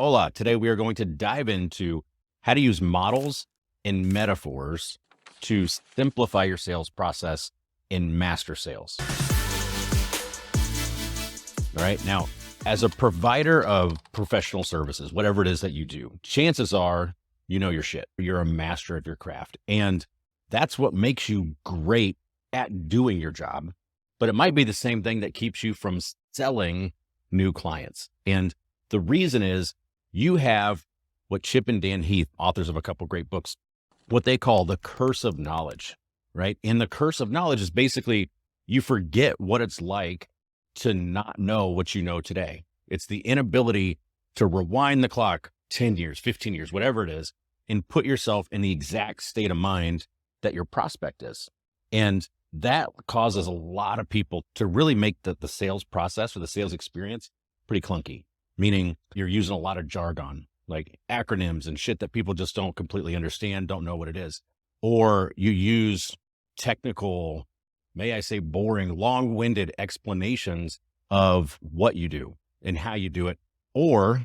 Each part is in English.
Hola, today we are going to dive into how to use models and metaphors to simplify your sales process in master sales. All right. Now, as a provider of professional services, whatever it is that you do, chances are you know your shit. You're a master of your craft. And that's what makes you great at doing your job. But it might be the same thing that keeps you from selling new clients. And the reason is you have what Chip and Dan Heath, authors of a couple great books, what they call the curse of knowledge, right? And the curse of knowledge is basically you forget what it's like to not know what you know today. It's the inability to rewind the clock 10 years, 15 years, whatever it is, and put yourself in the exact state of mind that your prospect is. And that causes a lot of people to really make the sales process or the sales experience pretty clunky, meaning you're using a lot of jargon, like acronyms and shit that people just don't completely understand, don't know what it is. Or you use technical, may I say boring, long-winded explanations of what you do and how you do it. Or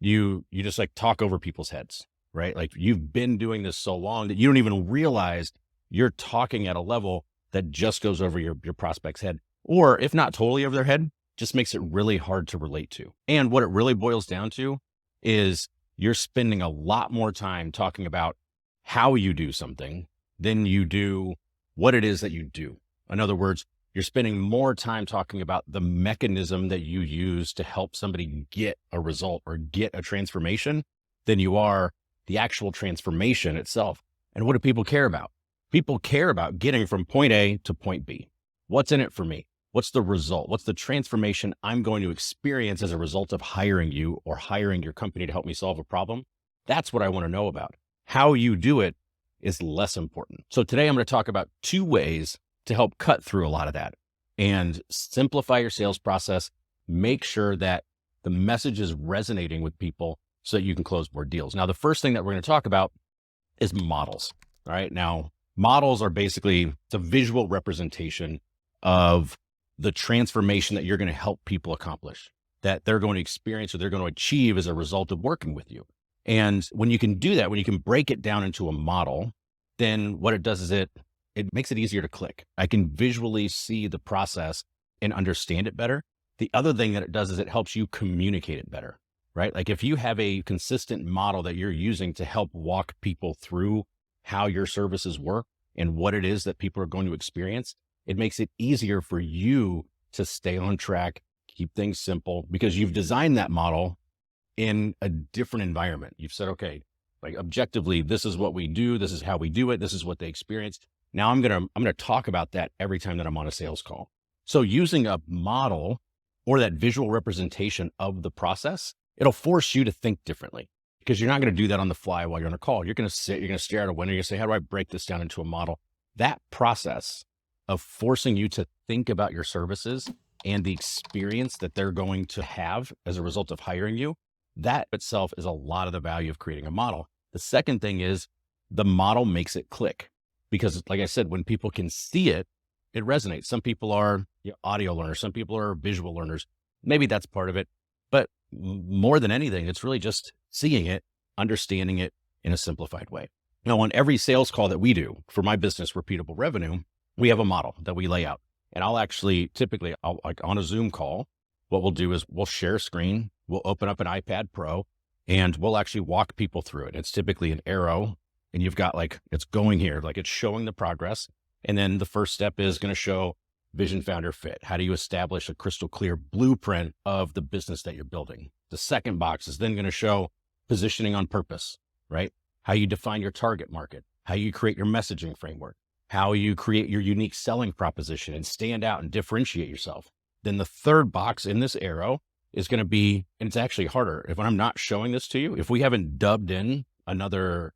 you just like talk over people's heads, right? Like you've been doing this so long that you don't even realize you're talking at a level that just goes over your prospect's head. Or if not totally over their head, just makes it really hard to relate to. And what it really boils down to is you're spending a lot more time talking about how you do something than you do what it is that you do. In other words, you're spending more time talking about the mechanism that you use to help somebody get a result or get a transformation than you are the actual transformation itself. And what do people care about? People care about getting from point A to point B. What's in it for me? What's the result? What's the transformation I'm going to experience as a result of hiring you or hiring your company to help me solve a problem? That's what I want to know about. How you do it is less important. So today I'm going to talk about 2 ways to help cut through a lot of that and simplify your sales process. Make sure that the message is resonating with people so that you can close more deals. Now, the first thing that we're going to talk about is models. All right. Now, models are basically it's a visual representation of the transformation that you're going to help people accomplish, that they're going to experience or they're going to achieve as a result of working with you. And when you can do that, when you can break it down into a model, then what it does is it makes it easier to click. I can visually see the process and understand it better. The other thing that it does is it helps you communicate it better, right? Like if you have a consistent model that you're using to help walk people through how your services work and what it is that people are going to experience, it makes it easier for you to stay on track, keep things simple, because you've designed that model in a different environment. You've said, okay, like objectively, this is what we do. This is how we do it. This is what they experience. Now I'm going to talk about that every time that I'm on a sales call. So using a model or that visual representation of the process, it'll force you to think differently because you're not going to do that on the fly while you're on a call. You're going to sit, you're going to stare out a window. You're going to say, how do I break this down into a model? That process of forcing you to think about your services and the experience that they're going to have as a result of hiring you, that itself is a lot of the value of creating a model. The second thing is the model makes it click because like I said, when people can see it, it resonates. Some people are audio learners. Some people are visual learners. Maybe that's part of it, but more than anything, it's really just seeing it, understanding it in a simplified way. Now, on every sales call that we do for my business, Repeatable Revenue, we have a model that we lay out. And I'll like on a Zoom call, what we'll do is we'll share a screen, we'll open up an iPad Pro, and we'll actually walk people through it. It's typically an arrow, and you've got like, it's going here, like it's showing the progress. And then the first step is going to show Vision Founder Fit. How do you establish a crystal clear blueprint of the business that you're building? The second box is then going to show positioning on purpose, right? How you define your target market, how you create your messaging framework, how you create your unique selling proposition and stand out and differentiate yourself. Then the third box in this arrow is going to be, and it's actually harder if I'm not showing this to you, if we haven't dubbed in another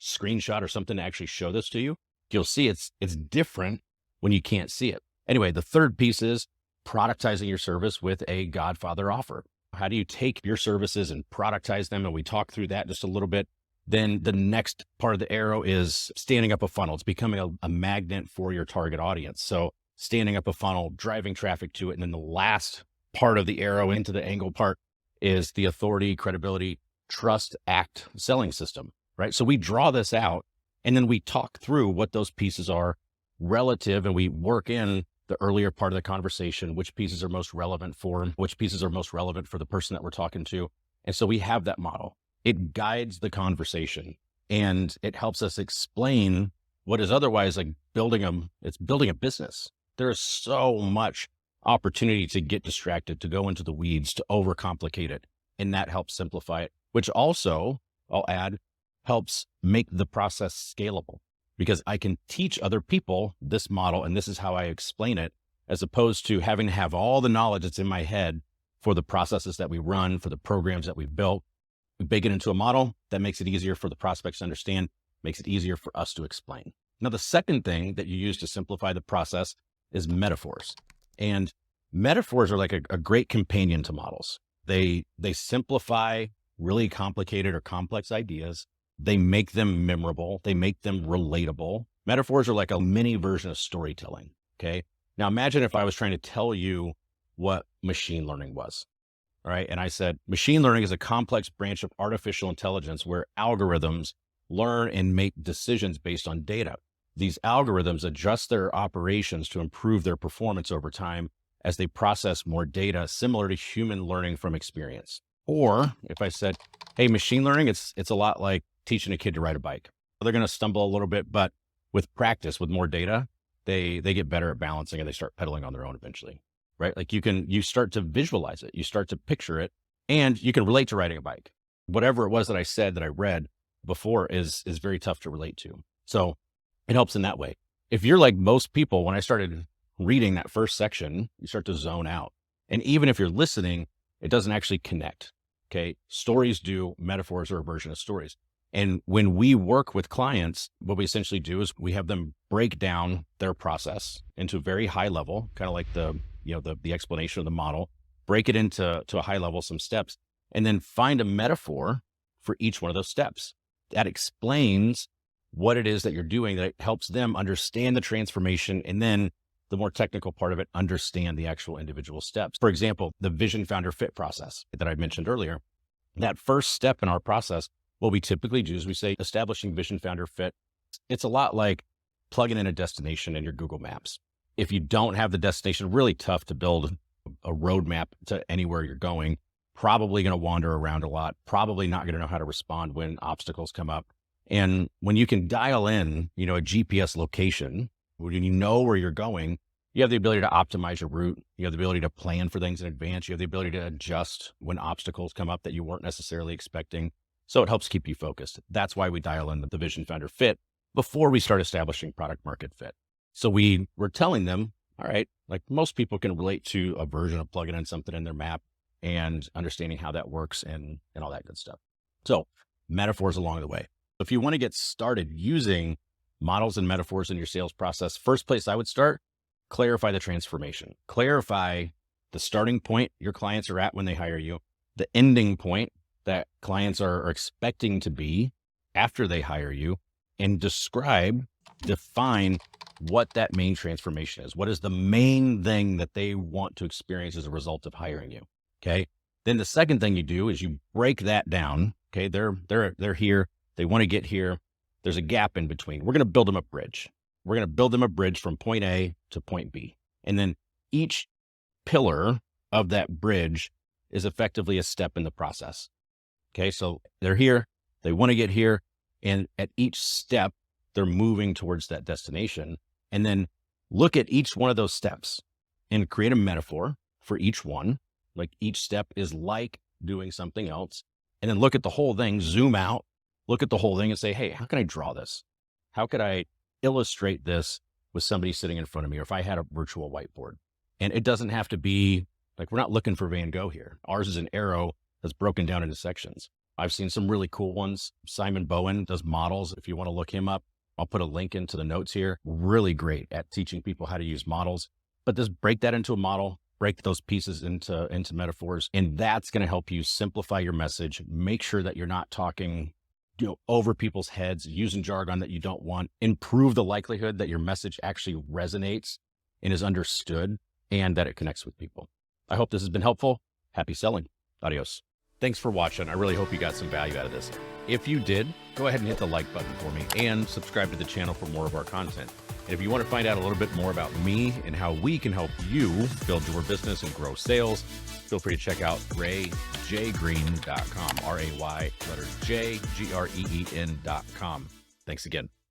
screenshot or something to actually show this to you, you'll see it's different when you can't see it. Anyway, the third piece is productizing your service with a Godfather offer. How do you take your services and productize them? And we talk through that just a little bit. Then the next part of the arrow is standing up a funnel. It's becoming a magnet for your target audience. So standing up a funnel, driving traffic to it. And then the last part of the arrow into the angle part is the authority, credibility, trust, act selling system, right? So we draw this out and then we talk through what those pieces are relative, and we work in the earlier part of the conversation, which pieces are most relevant for the person that we're talking to. And so we have that model. It guides the conversation and it helps us explain what is otherwise like building a business. There is so much opportunity to get distracted, to go into the weeds, to overcomplicate it. And that helps simplify it, which also, I'll add, helps make the process scalable, because I can teach other people this model and this is how I explain it, as opposed to having to have all the knowledge that's in my head for the processes that we run, for the programs that we've built. We bake it into a model that makes it easier for the prospects to understand, makes it easier for us to explain. Now, the second thing that you use to simplify the process is metaphors. And metaphors are like a great companion to models. They simplify really complicated or complex ideas. They make them memorable. They make them relatable. Metaphors are like a mini version of storytelling. Okay. Now imagine if I was trying to tell you what machine learning was. All right. And I said, machine learning is a complex branch of artificial intelligence where algorithms learn and make decisions based on data. These algorithms adjust their operations to improve their performance over time as they process more data, similar to human learning from experience. Or if I said, hey, machine learning, it's a lot like teaching a kid to ride a bike. They're going to stumble a little bit, but with practice, with more data, they get better at balancing and they start pedaling on their own eventually, right? Like you start to visualize it, you start to picture it, and you can relate to riding a bike. Whatever it was that I said that I read before is very tough to relate to. So it helps in that way. If you're like most people, when I started reading that first section, you start to zone out. And even if you're listening, it doesn't actually connect. Okay. Stories do, metaphors are a version of stories. And when we work with clients, what we essentially do is we have them break down their process into a very high level, kind of like the explanation of the model, break it into a high level, some steps, and then find a metaphor for each one of those steps that explains what it is that you're doing, that helps them understand the transformation. And then the more technical part of it, understand the actual individual steps. For example, the vision founder fit process that I mentioned earlier, that first step in our process, what we typically do is we say establishing vision founder fit. It's a lot like plugging in a destination in your Google Maps. If you don't have the destination, really tough to build a roadmap to anywhere you're going, probably going to wander around a lot, probably not going to know how to respond when obstacles come up. And when you can dial in, a GPS location, when you know where you're going, you have the ability to optimize your route. You have the ability to plan for things in advance. You have the ability to adjust when obstacles come up that you weren't necessarily expecting. So it helps keep you focused. That's why we dial in the vision founder fit before we start establishing product market fit. So we're telling them, all right, like most people can relate to a version of plugging in something in their map and understanding how that works and all that good stuff. So metaphors along the way. If you want to get started using models and metaphors in your sales process, first place I would start, clarify the transformation. Clarify the starting point your clients are at when they hire you, the ending point that clients are expecting to be after they hire you, and define what that main transformation is. What is the main thing that they want to experience as a result of hiring you? Okay. Then the second thing you do is you break that down. Okay. They're here. They want to get here. There's a gap in between. We're going to build them a bridge. We're going to build them a bridge from point A to point B. And then each pillar of that bridge is effectively a step in the process. Okay. So they're here. They want to get here. And at each step, they're moving towards that destination. And then look at each one of those steps and create a metaphor for each one. Like each step is like doing something else. And then look at the whole thing, zoom out, look at the whole thing and say, hey, how can I draw this? How could I illustrate this with somebody sitting in front of me, or if I had a virtual whiteboard? And it doesn't have to be like, we're not looking for Van Gogh here. Ours is an arrow that's broken down into sections. I've seen some really cool ones. Simon Bowen does models. If you want to look him up, I'll put a link into the notes here. Really great at teaching people how to use models, but just break that into a model, break those pieces into metaphors. And that's going to help you simplify your message. Make sure that you're not talking over people's heads, using jargon that you don't want. Improve the likelihood that your message actually resonates and is understood and that it connects with people. I hope this has been helpful. Happy selling. Adios. Thanks for watching. I really hope you got some value out of this. If you did, go ahead and hit the like button for me and subscribe to the channel for more of our content. And if you want to find out a little bit more about me and how we can help you build your business and grow sales, feel free to check out rayjgreen.com, R-A-Y, letters J, G-R-E-E-N.com. Thanks again.